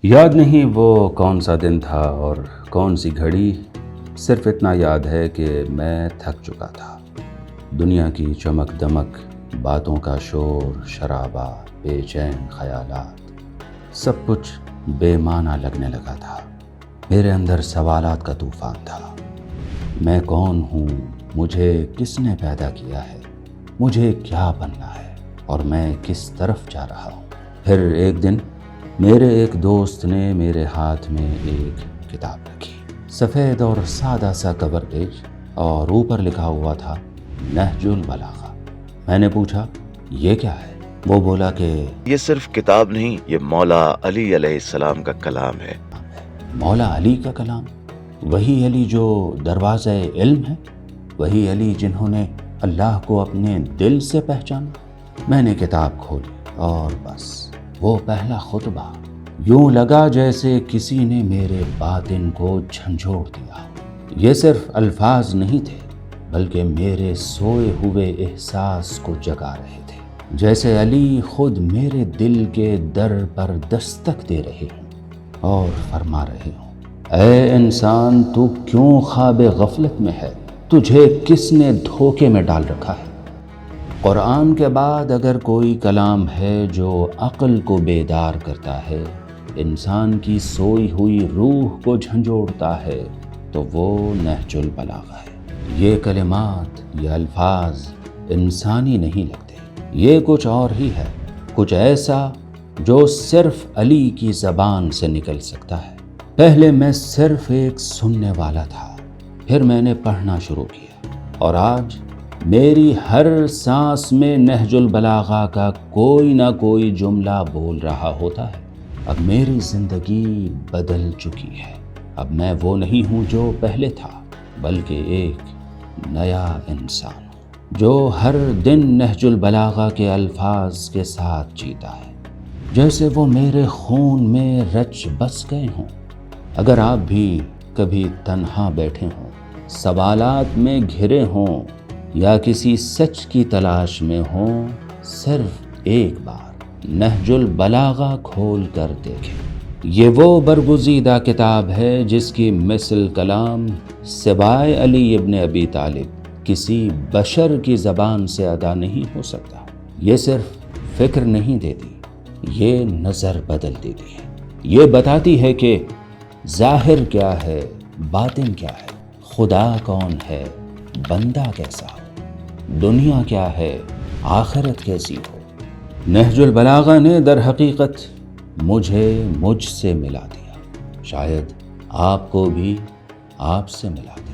یاد نہیں وہ کون سا دن تھا اور کون سی گھڑی، صرف اتنا یاد ہے کہ میں تھک چکا تھا۔ دنیا کی چمک دمک، باتوں کا شور شرابہ، بے چین خیالات، سب کچھ بے معنی لگنے لگا تھا۔ میرے اندر سوالات کا طوفان تھا۔ میں کون ہوں؟ مجھے کس نے پیدا کیا ہے؟ مجھے کیا بننا ہے؟ اور میں کس طرف جا رہا ہوں؟ پھر ایک دن میرے ایک دوست نے میرے ہاتھ میں ایک کتاب رکھی، سفید اور سادہ سا کور پیج، اور اوپر لکھا ہوا تھا نہج البلاغہ۔ میں نے پوچھا یہ کیا ہے؟ وہ بولا کہ یہ صرف کتاب نہیں، یہ مولا علی علیہ السلام کا کلام ہے۔ مولا علی کا کلام؟ وہی علی جو دروازہ علم ہے، وہی علی جنہوں نے اللہ کو اپنے دل سے پہچانا۔ میں نے کتاب کھولی اور بس وہ پہلا خطبہ یوں لگا جیسے کسی نے میرے باطن کو جھنجھوڑ دیا۔ یہ صرف الفاظ نہیں تھے، بلکہ میرے سوئے ہوئے احساس کو جگا رہے تھے، جیسے علی خود میرے دل کے در پر دستک دے رہے ہوں اور فرما رہے ہوں، اے انسان، تو کیوں خواب غفلت میں ہے؟ تجھے کس نے دھوکے میں ڈال رکھا ہے؟ قرآن کے بعد اگر کوئی کلام ہے جو عقل کو بیدار کرتا ہے، انسان کی سوئی ہوئی روح کو جھنجھوڑتا ہے، تو وہ نہج البلاغہ ہے۔ یہ کلمات، یہ الفاظ انسانی نہیں لگتے، یہ کچھ اور ہی ہے، کچھ ایسا جو صرف علی کی زبان سے نکل سکتا ہے۔ پہلے میں صرف ایک سننے والا تھا، پھر میں نے پڑھنا شروع کیا، اور آج میری ہر سانس میں نہج البلاغہ کا کوئی نہ کوئی جملہ بول رہا ہوتا ہے۔ اب میری زندگی بدل چکی ہے۔ اب میں وہ نہیں ہوں جو پہلے تھا، بلکہ ایک نیا انسان ہوں جو ہر دن نہج البلاغہ کے الفاظ کے ساتھ جیتا ہے، جیسے وہ میرے خون میں رچ بس گئے ہوں۔ اگر آپ بھی کبھی تنہا بیٹھے ہوں، سوالات میں گھرے ہوں، یا کسی سچ کی تلاش میں ہوں، صرف ایک بار نہج البلاغہ کھول کر دیکھیں۔ یہ وہ برگزیدہ کتاب ہے جس کی مثل کلام سوائے علی ابن ابی طالب کسی بشر کی زبان سے ادا نہیں ہو سکتا۔ یہ صرف فکر نہیں دیتی، یہ نظر بدل دیتی ہے۔ یہ بتاتی ہے کہ ظاہر کیا ہے، باطن کیا ہے، خدا کون ہے، بندہ کیسا ہو، دنیا کیا ہے، آخرت کیسی ہو۔ نہج البلاغہ نے در حقیقت مجھے مجھ سے ملا دیا، شاید آپ کو بھی آپ سے ملا دیا۔